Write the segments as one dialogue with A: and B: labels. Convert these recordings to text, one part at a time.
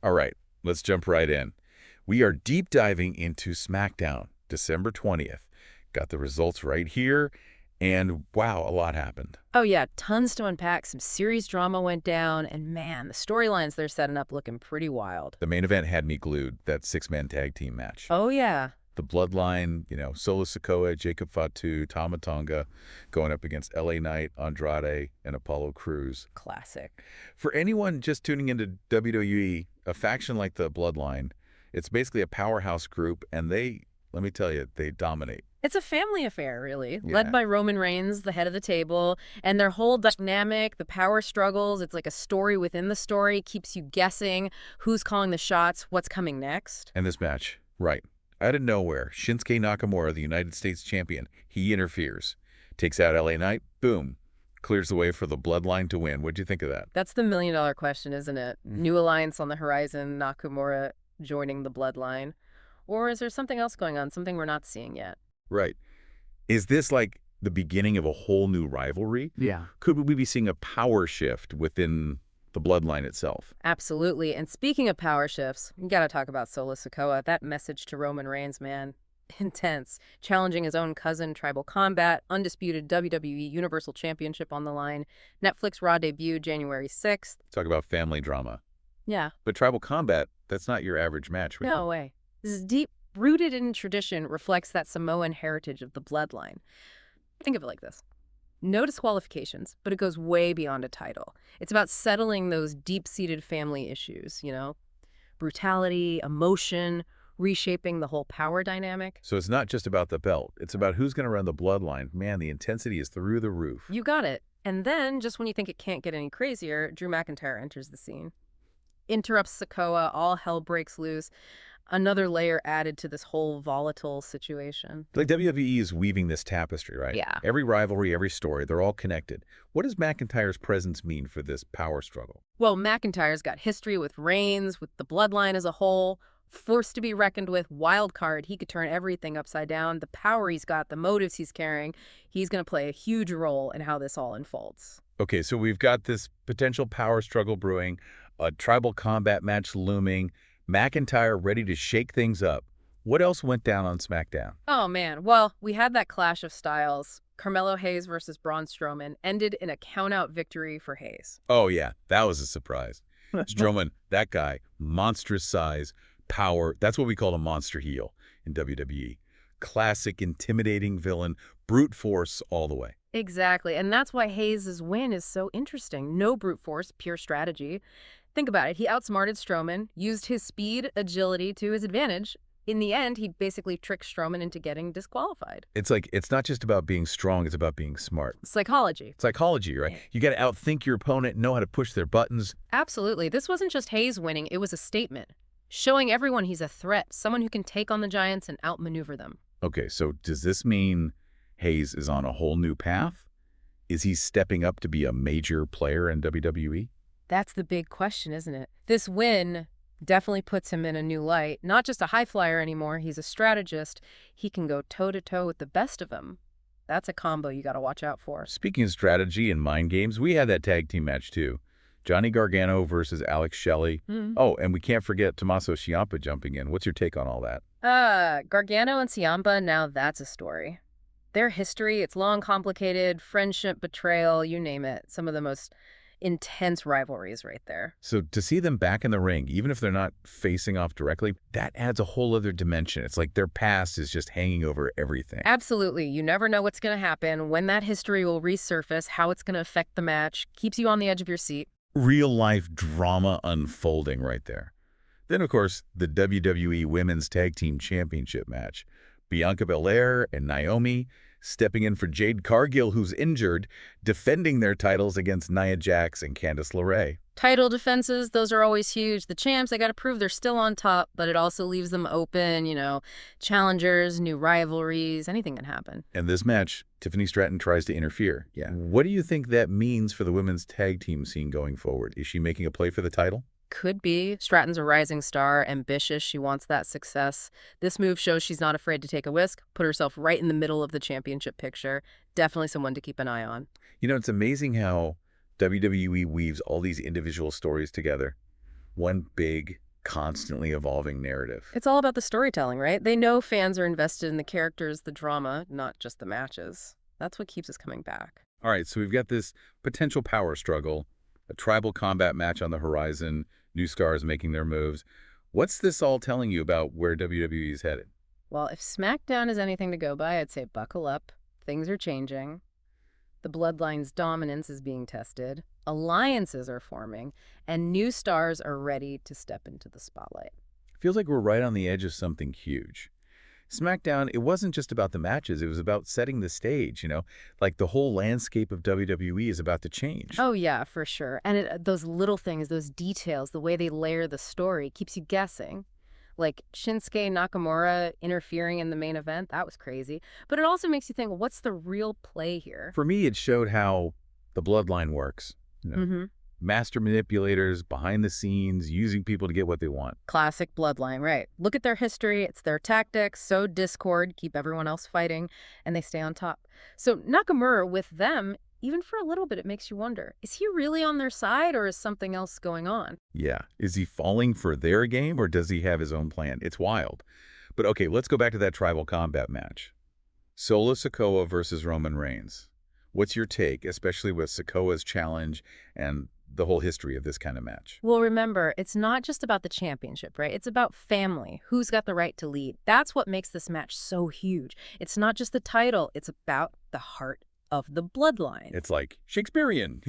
A: All right, let's jump right in. We are deep diving into SmackDown, December 20th. Got the results right here, and wow, a lot happened.
B: Oh yeah, tons to unpack. Some serious drama went down, and man, the storylines they're setting up looking pretty wild.
A: The main event had me glued, that six-man tag team match.
B: Oh yeah,
A: The Bloodline, Solo Sikoa, Jacob Fatu, Tama Tonga going up against LA Knight, Andrade, and Apollo Crews.
B: classic.
A: For anyone just tuning into WWE, a faction like the Bloodline, it's basically a powerhouse group, and let me tell you, they dominate.
B: It's a family affair, really, led
A: Yeah.
B: by Roman Reigns, the head of the table, and their whole dynamic, the power struggles. It's like a story within the story, keeps you guessing who's calling the shots, what's coming next.
A: And this match, right. Out of nowhere, Shinsuke Nakamura, the United States champion, he interferes. Takes out LA Knight, boom. Clears the way for the Bloodline to win. What'd you think of that?
B: That's the million-dollar question, isn't it? New alliance on the horizon, Nakamura joining the bloodline. Or is there something else going on, something we're not seeing yet?
A: Right. Is this like the beginning of a whole new rivalry?
B: Yeah.
A: Could we be seeing a power shift within the Bloodline itself?
B: Absolutely. And speaking of power shifts, you got to talk about Solo Sikoa. That message to Roman Reigns, man, intense. Challenging his own cousin, Tribal Combat, undisputed WWE Universal Championship on the line. Netflix Raw debut January 6th.
A: Talk about family drama.
B: Yeah.
A: But Tribal Combat, that's not your average match.
B: No way. This is deep rooted in tradition, reflects that Samoan heritage of the bloodline. Think of it like this. No disqualifications, but it goes way beyond a title. It's about settling those deep-seated family issues, brutality, emotion, reshaping the whole power dynamic.
A: So it's not just about the belt. It's about who's going to run the Bloodline. Man, the intensity is through the roof.
B: You got it. And then, just when you think it can't get any crazier, Drew McIntyre enters the scene. Interrupts Sikoa, all hell breaks loose. Another layer added to this whole volatile situation.
A: Like WWE is weaving this tapestry, right?
B: Yeah.
A: Every rivalry, every story, they're all connected. What does McIntyre's presence mean for this power struggle?
B: Well, McIntyre's got history with Reigns, with the bloodline as a whole, forced to be reckoned with, wild card. He could turn everything upside down. The power he's got, the motives he's carrying, he's going to play a huge role in how this all unfolds.
A: Okay, so we've got this potential power struggle brewing, a tribal combat match looming, McIntyre ready to shake things up. What else went down on SmackDown?
B: Oh, man. Well, we had that clash of styles. Carmelo Hayes versus Braun Strowman ended in a count-out victory for Hayes.
A: Oh, yeah, that was a surprise. Strowman, that guy, monstrous size, power. That's what we call a monster heel in WWE. Classic, intimidating villain, brute force all the way.
B: Exactly, and that's why Hayes' win is so interesting. No brute force, pure strategy. Think about it. He outsmarted Strowman, used his speed, agility to his advantage. In the end, he basically tricked Strowman into getting disqualified.
A: It's like, it's not just about being strong, it's about being smart.
B: Psychology.
A: Psychology, right? You got to outthink your opponent, know how to push their buttons.
B: Absolutely. This wasn't just Hayes winning, it was a statement. Showing everyone he's a threat, someone who can take on the Giants and outmaneuver them.
A: Okay, so does this mean Hayes is on a whole new path? Is he stepping up to be a major player in WWE?
B: That's the big question, isn't it? This win definitely puts him in a new light. Not just a high flyer anymore, he's a strategist. He can go toe-to-toe with the best of them. That's a combo you got to watch out for.
A: Speaking of strategy and mind games, we had that tag team match too. Johnny Gargano versus Alex Shelley. Oh, and we can't forget Tommaso Ciampa jumping in. What's your take on all that?
B: Gargano and Ciampa, now that's a story. Their history, it's long, complicated, friendship, betrayal, you name it. Some of the most intense rivalries right there.
A: So to see them back in the ring, even if they're not facing off directly, that adds a whole other dimension. It's like their past is just hanging over everything.
B: Absolutely. You never know what's going to happen, when that history will resurface, how it's going to affect the match, keeps you on the edge of your seat.
A: Real-life drama unfolding right there. Then, of course, the WWE Women's Tag Team Championship match. Bianca Belair and Naomi stepping in for Jade Cargill, who's injured, defending their titles against Nia Jax and Candice LeRae.
B: Title defenses, those are always huge. The champs, they got to prove they're still on top, but it also leaves them open, challengers, new rivalries, anything can happen.
A: And this match, Tiffany Stratton tries to interfere. Yeah. What do you think that means for the women's tag team scene going forward? Is she making a play for the title?
B: Could be. Stratton's a rising star, ambitious. She wants that success. This move shows she's not afraid to take a risk, put herself right in the middle of the championship picture. Definitely someone to keep an eye on.
A: It's amazing how WWE weaves all these individual stories together. One big, constantly evolving narrative.
B: It's all about the storytelling, right? They know fans are invested in the characters, the drama, not just the matches. That's what keeps us coming back.
A: All right, so we've got this potential power struggle, a tribal combat match on the horizon, new stars making their moves. What's this all telling you about where WWE is headed?
B: Well, if SmackDown is anything to go by, I'd say buckle up. Things are changing. The Bloodline's dominance is being tested. Alliances are forming, and new stars are ready to step into the spotlight.
A: Feels like we're right on the edge of something huge. SmackDown, it wasn't just about the matches, it was about setting the stage, Like the whole landscape of WWE is about to change.
B: Oh, yeah, for sure. And those little things, those details, the way they layer the story keeps you guessing. Like Shinsuke Nakamura interfering in the main event, that was crazy. But it also makes you think, what's the real play here?
A: For me, it showed how the bloodline works.
B: Mm-hmm.
A: Master manipulators, behind the scenes, using people to get what they want.
B: Classic Bloodline, right. Look at their history. It's their tactics, sow discord, keep everyone else fighting, and they stay on top. So Nakamura, with them, even for a little bit, it makes you wonder, is he really on their side or is something else going on?
A: Yeah. Is he falling for their game or does he have his own plan? It's wild. But okay, let's go back to that tribal combat match. Solo Sikoa versus Roman Reigns. What's your take, especially with Sikoa's challenge and the whole history of this kind of match?
B: Well, remember, it's not just about the championship, right? It's about family. Who's got the right to lead? That's what makes this match so huge. It's not just the title. It's about the heart of the bloodline.
A: It's like Shakespearean,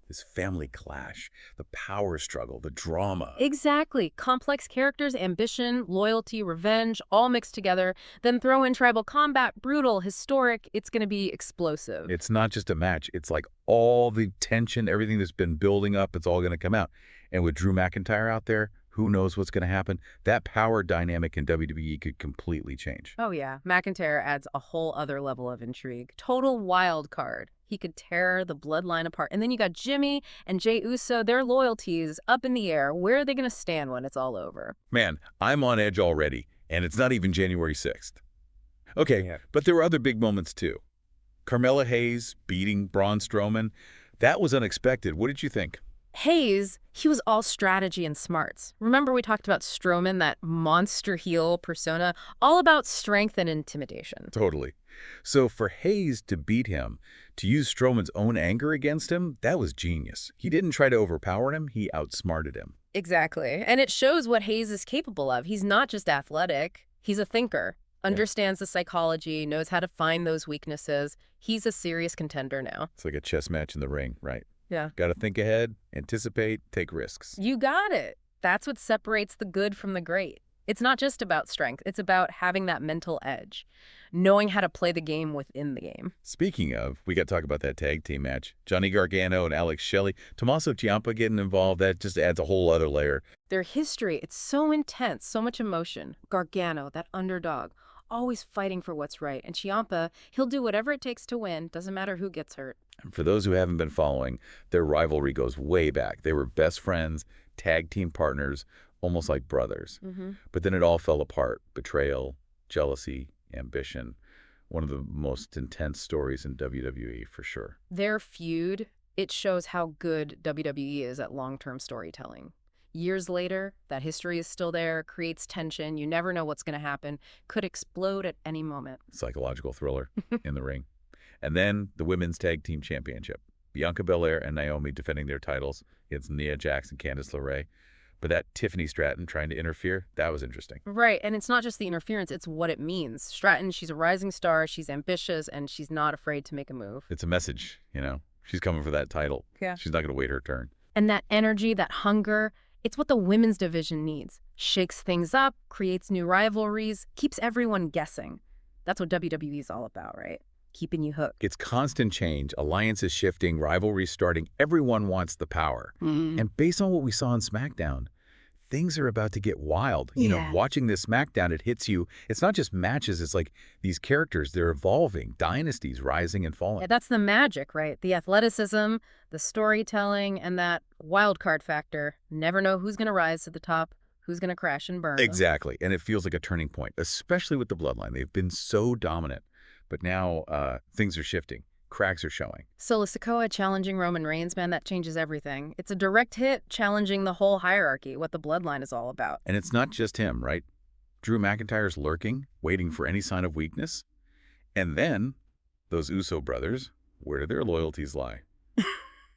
A: This family clash, the power struggle, the drama.
B: Exactly. Complex characters, ambition, loyalty, revenge, all mixed together. Then throw in tribal combat, brutal, historic. It's going to be explosive.
A: It's not just a match. It's like all the tension, everything that's been building up, it's all going to come out. And with Drew McIntyre out there, who knows what's going to happen? That power dynamic in WWE could completely change.
B: Oh, yeah. McIntyre adds a whole other level of intrigue. Total wild card. He could tear the bloodline apart. And then you got Jimmy and Jey Uso, their loyalties up in the air. Where are they going to stand when it's all over?
A: Man, I'm on edge already, and it's not even January 6th. Okay,
B: Yeah.
A: but there were other big moments too. Carmella Hayes beating Braun Strowman. That was unexpected. What did you think?
B: Hayes, he was all strategy and smarts. Remember we talked about Strowman, that monster heel persona, all about strength and intimidation.
A: Totally. So for Hayes to beat him, to use Strowman's own anger against him, that was genius. He didn't try to overpower him, he outsmarted him.
B: Exactly. And it shows what Hayes is capable of. He's not just athletic, he's a thinker. Understands the psychology, knows how to find those weaknesses. He's a serious contender now.
A: It's like a chess match in the ring, right?
B: Yeah.
A: Got to think ahead, anticipate, take risks.
B: You got it. That's what separates the good from the great. It's not just about strength. It's about having that mental edge, knowing how to play the game within the game.
A: Speaking of, we got to talk about that tag team match. Johnny Gargano and Alex Shelley. Tommaso Ciampa getting involved, that just adds a whole other layer.
B: Their history, it's so intense, so much emotion. Gargano, that underdog, always fighting for what's right. And Ciampa, he'll do whatever it takes to win. Doesn't matter who gets hurt.
A: And for those who haven't been following, their rivalry goes way back. They were best friends, tag team partners, almost like brothers. But then it all fell apart. Betrayal, jealousy, ambition. One of the most intense stories in WWE for sure.
B: Their feud, it shows how good WWE is at long-term storytelling. Years later, that history is still there, creates tension. You never know what's going to happen. Could explode at any moment.
A: Psychological thriller in the ring. And then the Women's Tag Team Championship. Bianca Belair and Naomi defending their titles against Nia Jax and Candice LeRae. But that Tiffany Stratton trying to interfere, that was interesting.
B: Right, and it's not just the interference, it's what it means. Stratton, she's a rising star, she's ambitious, and she's not afraid to make a move.
A: It's a message, She's coming for that title.
B: Yeah.
A: She's not going to wait her turn.
B: And that energy, that hunger, it's what the women's division needs. Shakes things up, creates new rivalries, keeps everyone guessing. That's what WWE is all about, right? Keeping you hooked.
A: It's constant change, alliances shifting, rivalries starting. Everyone wants the power. And based on what we saw on SmackDown, things are about to get wild. Watching this SmackDown, it hits you. It's not just matches. It's like these characters, they're evolving, dynasties rising and falling.
B: Yeah, that's the magic, right? The athleticism, the storytelling, and that wild card factor. Never know who's going to rise to the top, who's going to crash and burn.
A: Exactly. And it feels like a turning point, especially with the Bloodline. They've been so dominant. But now things are shifting. cracks are showing.
B: Solo Sikoa challenging Roman Reigns, man, that changes everything. It's a direct hit challenging the whole hierarchy, what the bloodline is all about.
A: And it's not just him, right? Drew McIntyre's lurking, waiting for any sign of weakness. And then, those Uso brothers, where do their loyalties lie?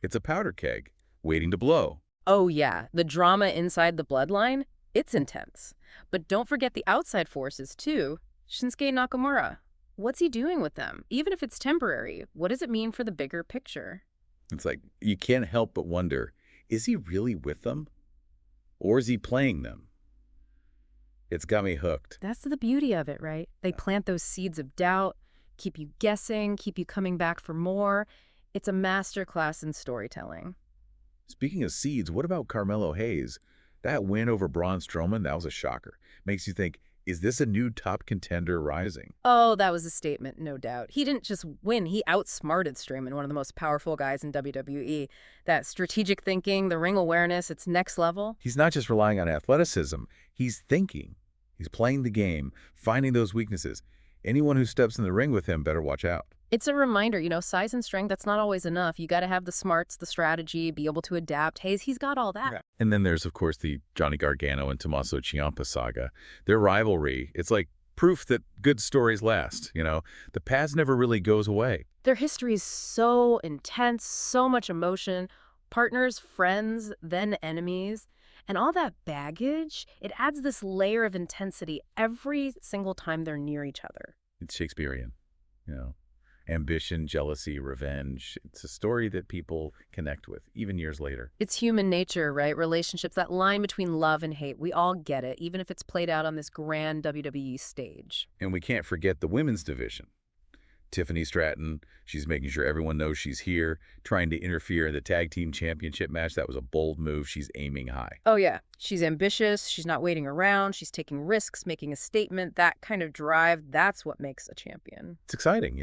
A: It's a powder keg, waiting to blow.
B: Oh yeah, the drama inside the bloodline, it's intense. But don't forget the outside forces too. Shinsuke Nakamura. What's he doing with them? Even if it's temporary, what does it mean for the bigger picture?
A: It's like, you can't help but wonder, is he really with them? Or is he playing them? It's got me hooked.
B: That's the beauty of it, right? They plant those seeds of doubt, keep you guessing, keep you coming back for more. It's a masterclass in storytelling.
A: Speaking of seeds, what about Carmelo Hayes? That win over Braun Strowman, that was a shocker. Makes you think, is this a new top contender rising?
B: Oh, that was a statement, no doubt. He didn't just win, he outsmarted Strowman, one of the most powerful guys in WWE. That strategic thinking, the ring awareness, it's next level.
A: He's not just relying on athleticism, he's thinking. He's playing the game, finding those weaknesses. Anyone who steps in the ring with him better watch out.
B: It's a reminder, size and strength, that's not always enough. You got to have the smarts, the strategy, be able to adapt. Hayes, he's got all that.
A: Yeah. And then there's, of course, the Johnny Gargano and Tommaso Ciampa saga. Their rivalry, it's like proof that good stories last, The past never really goes away.
B: Their history is so intense, so much emotion. Partners, friends, then enemies. And all that baggage, it adds this layer of intensity every single time they're near each other.
A: It's Shakespearean, Ambition, jealousy, revenge. It's a story that people connect with, even years later.
B: It's human nature, right? Relationships, that line between love and hate. We all get it, even if it's played out on this grand WWE stage.
A: And we can't forget the women's division. Tiffany Stratton, she's making sure everyone knows she's here, trying to interfere in the tag team championship match. That was a bold move. She's aiming high.
B: Oh, yeah. She's ambitious. She's not waiting around. She's taking risks, making a statement. That kind of drive, that's what makes a champion.
A: It's exciting,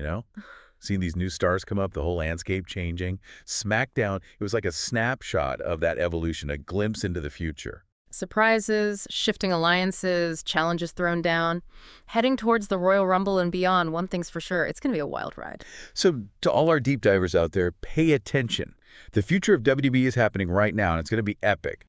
A: Seeing these new stars come up, the whole landscape changing. SmackDown, it was like a snapshot of that evolution, a glimpse into the future.
B: Surprises, shifting alliances, challenges thrown down. Heading towards the Royal Rumble and beyond, one thing's for sure, it's going to be a wild ride.
A: So to all our deep divers out there, pay attention. The future of WWE is happening right now, and it's going to be epic.